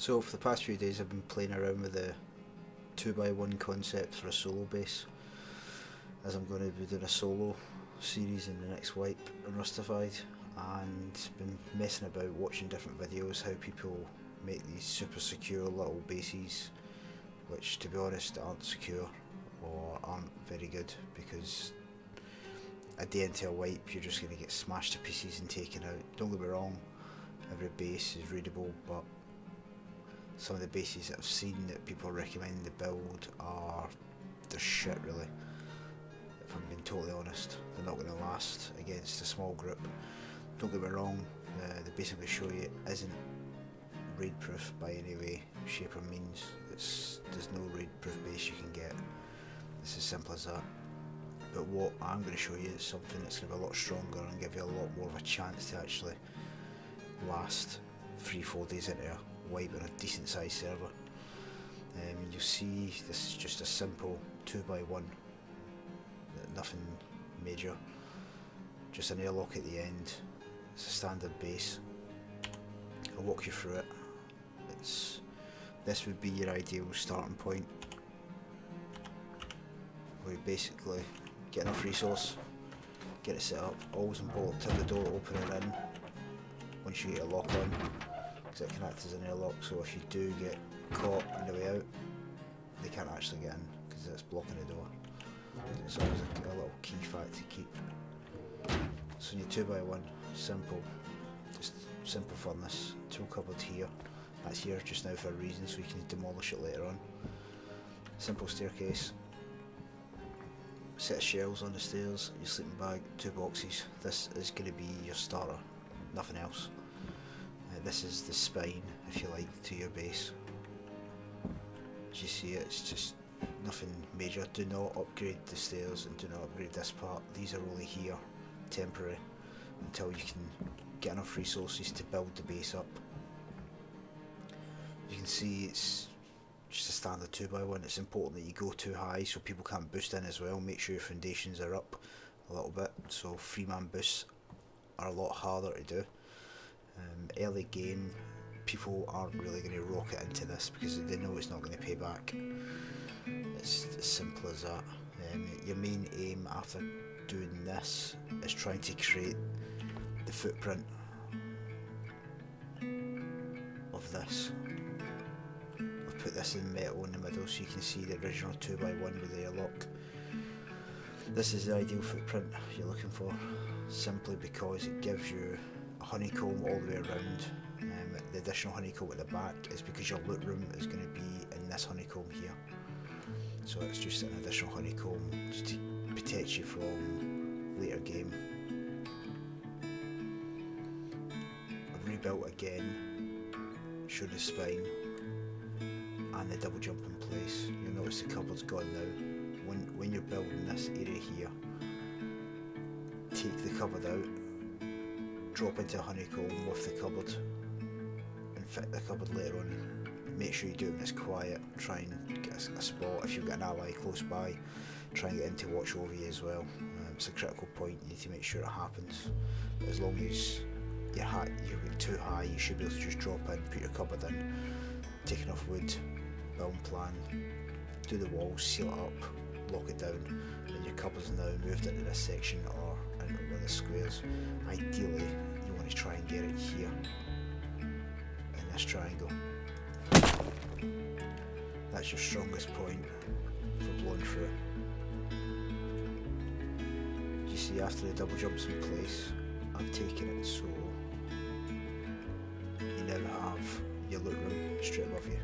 So for the past few days I've been playing around with the 2x1 concept for a solo base, as I'm going to be doing a solo series in the next wipe on Rustafied, and been messing about watching different videos how people make these super secure little bases, which to be honest aren't secure or aren't very good, because a day into a wipe you're just going to get smashed to pieces and taken out. Don't get me wrong, every base is readable, but some of the bases that I've seen that people recommend the build they're shit really. If I'm being totally honest, they're not going to last against a small group. Don't get me wrong, the base I'm going to show you isn't raid proof by any way, shape or means. There's no raid proof base you can get. It's as simple as that. But what I'm going to show you is something that's going to be a lot stronger and give you a lot more of a chance to actually last 3-4 days into a wipe on a decent sized server. You'll see this is just a simple 2x1, nothing major, just an airlock at the end. It's a standard base. I'll walk you through it. This would be your ideal starting point, where you basically get enough resource, get it set up. Always important to have the door opener in once you get a lock on, because it can act as an airlock, so if you do get caught on the way out, they can't actually get in because it's blocking the door. It's always a little key fact to keep. So in your 2x1, simple, just simple furnace, tool cupboard here. That's here just now for a reason, so you can demolish it later on. Simple staircase, set of shelves on the stairs, your sleeping bag, 2 boxes. This is going to be your starter, nothing else. This is the spine, if you like, to your base. As you see, it's just nothing major. Do not upgrade the stairs and do not upgrade this part. These are only here, temporary, until you can get enough resources to build the base up. You can see it's just a standard 2x1. It's important that you go too high so people can't boost in as well. Make sure your foundations are up a little bit, so 3-man boosts are a lot harder to do. Early game, people aren't really going to rocket into this because they know it's not going to pay back. It's as simple as that. Your main aim after doing this is trying to create the footprint of this. I've put this in metal in the middle so you can see the original 2x1 with the airlock. This is the ideal footprint you're looking for, simply because it gives you a honeycomb all the way around. The additional honeycomb at the back is because your loot room is going to be in this honeycomb here. So it's just an additional honeycomb just to protect you from later game. I've rebuilt again, show the spine and the double jump in place. You'll notice the cupboard's gone now. When you're building this area here, take the cupboard out, drop into a honeycomb with the cupboard and fit the cupboard later on. Make sure you do it when it's quiet. Try and get a spot. If you've got an ally close by, try and get him to watch over you as well. It's a critical point, you need to make sure it happens. But as long as you're too high, you should be able to just drop in, put your cupboard in, take enough wood, build plan, do the walls, seal it up, lock it down, and your cupboard's now moved into this section or into one of the squares. Ideally, you want to try and get it here in this triangle. That's your strongest point for blowing through. You see, after the double jump's in place, I've taken it so you now have your loot room straight above you.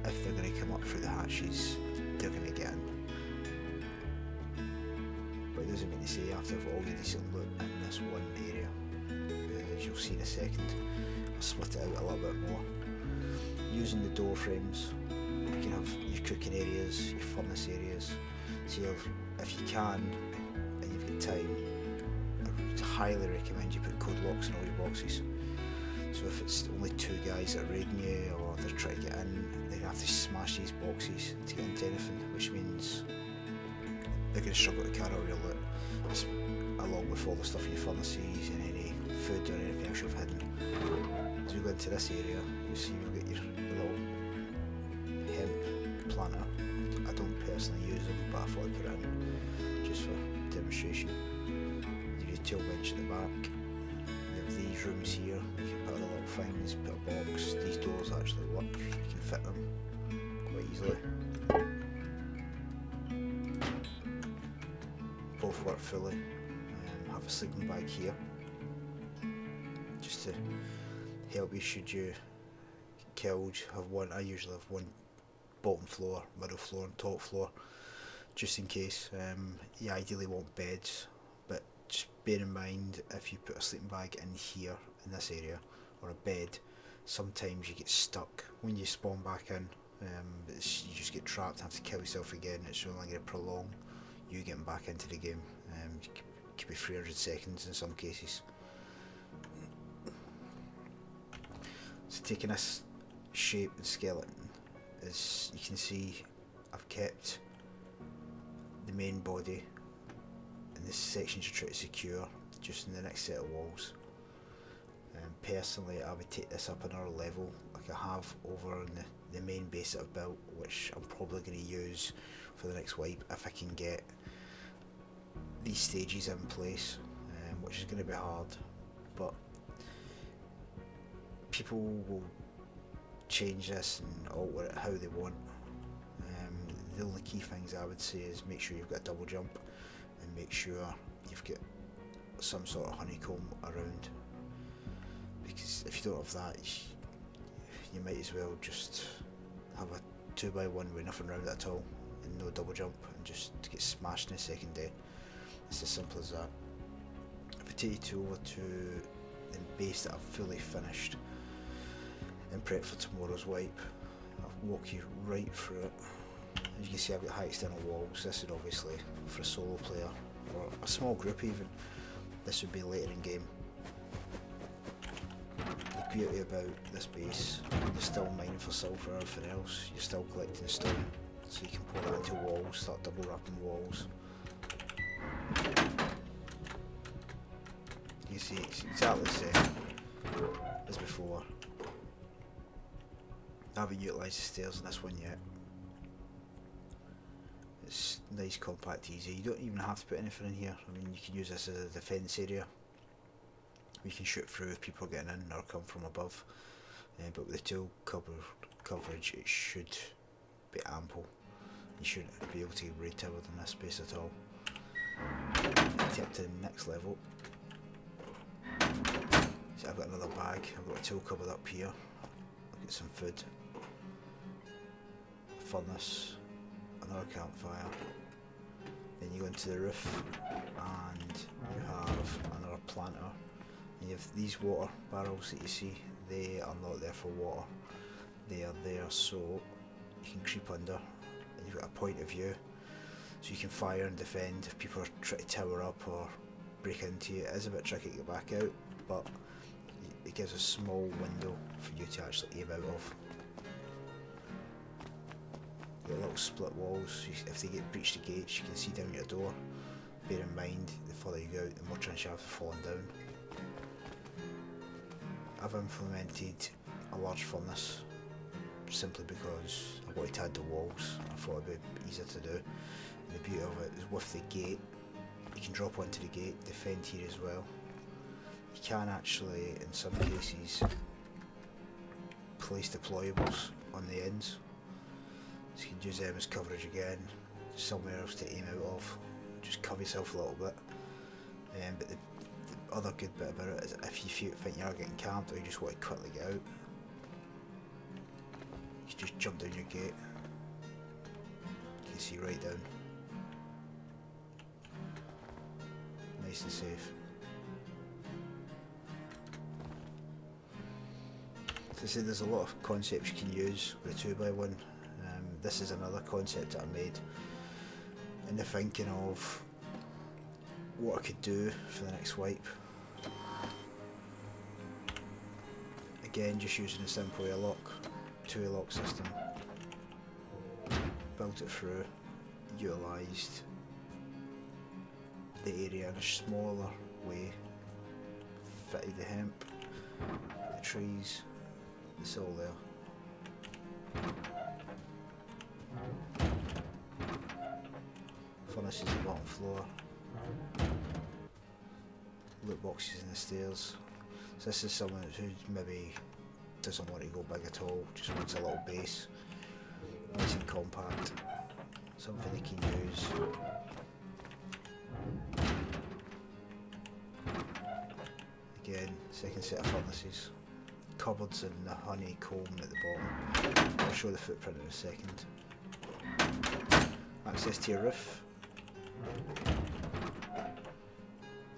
And if they're going to come up through the hatches, they're going to get in. But it doesn't mean to say after I've already some loot in this one area. As you'll see in a second, I'll split it out a little bit more. Using the door frames, you can have your cooking areas, your furnace areas. So if you can, and you've got time, I would highly recommend you put code locks in all your boxes. So if it's only 2 guys that are raiding you, or they're trying to get in, they have to smash these boxes to get into anything, which means they're going to struggle to carry all your loot, along with all the stuff in your furnaces and any food or anything else you've hidden. As we go into this area, you'll see you'll get your little hemp planter. I don't personally use them, but I thought I'd put it in just for demonstration. You have your tool bench at the back. You have these rooms here, you can put other little things, put a box. These doors actually work, you can fit them quite easily. Both work fully. Have a sleeping bag here, just to help you should you get killed. I usually have one bottom floor, middle floor and top floor, just in case. You ideally want beds, but just bear in mind if you put a sleeping bag in here, in this area, or a bed, sometimes you get stuck when you spawn back in. You just get trapped and have to kill yourself again. It's only going to prolong you getting back into the game. It could be 300 seconds in some cases. So taking this shape and skeleton, as you can see, I've kept the main body and the sections you try to secure just in the next set of walls. Personally, I would take this up another level like I have over on the main base that I've built, which I'm probably going to use for the next wipe if I can get these stages in place, which is going to be hard, but people will change this and alter it how they want. The only key things I would say is make sure you've got a double jump and make sure you've got some sort of honeycomb around, because if you don't have that, you might as well just have a 2x1 with nothing around it at all and no double jump and just get smashed in the second day. It's as simple as that. If I take you over to the base that I've fully finished and prep for tomorrow's wipe, I'll walk you right through it. As you can see, I've got high external walls. This is obviously for a solo player, or a small group even. This would be later in game. The beauty about this base, you're still mining for silver or everything else, you're still collecting stone, so you can pour that into walls, start double wrapping walls. You see it's exactly the same as before. I haven't utilised the stairs in this one yet. It's nice, compact, easy. You don't even have to put anything in here. I mean, you can use this as a defence area. You can shoot through if people are getting in or come from above. But with the tool coverage, it should be ample. You shouldn't be able to get raid towered in this space at all. Take to the next level. So I've got another bag. I've got a tool cupboard up here. I've got some food, a furnace, another campfire. Then you go into the roof and you have another planter. And you have these water barrels that you see. They are not there for water. They are there so you can creep under and you've got a point of view. So you can fire and defend if people are trying to tower up or break into you. It is a bit tricky to get back out, but it gives a small window for you to actually aim out of. You've got little split walls, so if they get breached the gates you can see down your door. Bear in mind, the further you go out, the more chance you have of falling down. I've implemented a large furnace simply because I wanted to add the walls. I thought it would be easier to do. And the beauty of it is with the gate, you can drop onto the gate, defend here as well. You can actually, in some cases, place deployables on the ends. So you can use them as coverage again, somewhere else to aim out of. Just cover yourself a little bit. But the other good bit about it is if you think you are getting camped or you just want to quickly get out, you can just jump down your gate. You can see right down. Nice and safe. As I said, there's a lot of concepts you can use with a 2x1. This is another concept that I made in the thinking of what I could do for the next wipe. Again, just using a simple airlock, 2 airlock system. Built it through, utilised the area in a smaller way, fitted the hemp, the trees, it's all there. Furnaces at the bottom floor. Loot boxes in the stairs. So this is someone who maybe doesn't want to go big at all, just wants a little base, nice and compact, something they can use. Again, second set of furnaces, cupboards and the honeycomb at the bottom. I'll show the footprint in a second. Access to your roof.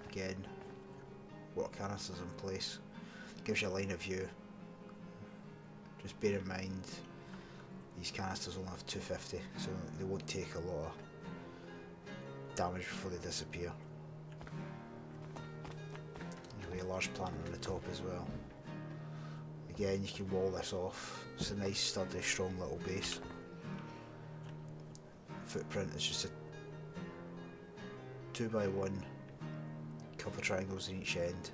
Again, water canisters in place, gives you a line of view. Just bear in mind these canisters only have 250, so they won't take a lot of damage before they disappear. Usually a large planter on the top as well. Again, you can wall this off. It's a nice sturdy strong little base. Footprint is just a 2x1, couple of triangles in each end,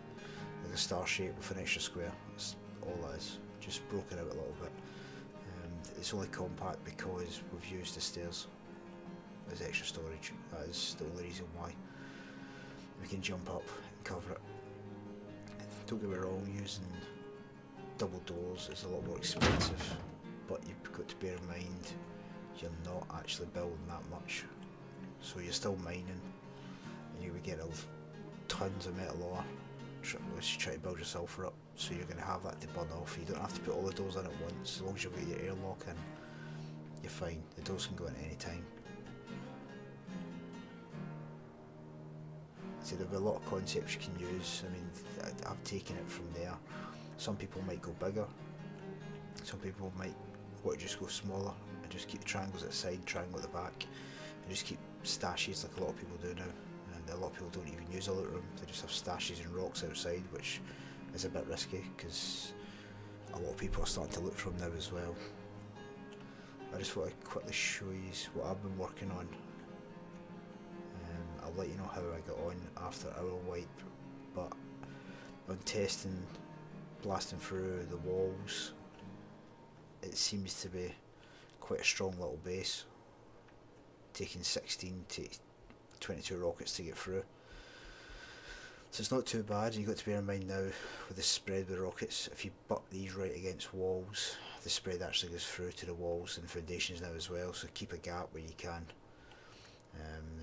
like a star shape with an extra square. That's all that is, just broken out a little bit. It's only compact because we've used the stairs as extra storage. That is the only reason why. We can jump up and cover it. Don't get me wrong, using double doors is a lot more expensive, but you've got to bear in mind you're not actually building that much. So you're still mining, and you'll be getting tons of metal ore unless you try to build your sulphur up. So you're going to have that to burn off. You don't have to put all the doors in at once. As long as you've got your airlock in, you're fine. The doors can go in at any time. So there'll be a lot of concepts you can use. I mean, I've taken it from there. Some people might go bigger. Some people might want to just go smaller and just keep the triangles at the side, triangle at the back, and just keep stashes like a lot of people do now. And a lot of people don't even use a loot room. They just have stashes and rocks outside, which is a bit risky because a lot of people are starting to loot from now as well. I just want to quickly show you what I've been working on. I'll let you know how I got on after our wipe, but on testing, blasting through the walls, it seems to be quite a strong little base, taking 16 to 22 rockets to get through. So it's not too bad. You've got to bear in mind now with the spread with rockets, if you butt these right against walls, the spread actually goes through to the walls and foundations now as well, so keep a gap where you can.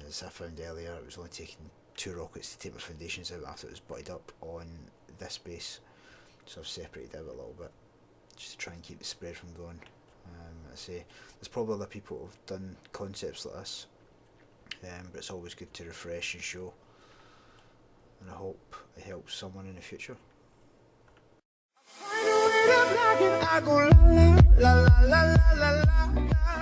As I found earlier, it was only taking 2 rockets to take my foundations out after it was butted up on this base, so I've separated out a little bit just to try and keep the spread from going. I say there's probably other people who have done concepts like this, but it's always good to refresh and show, and I hope it helps someone in the future. I go la la la la la la la la.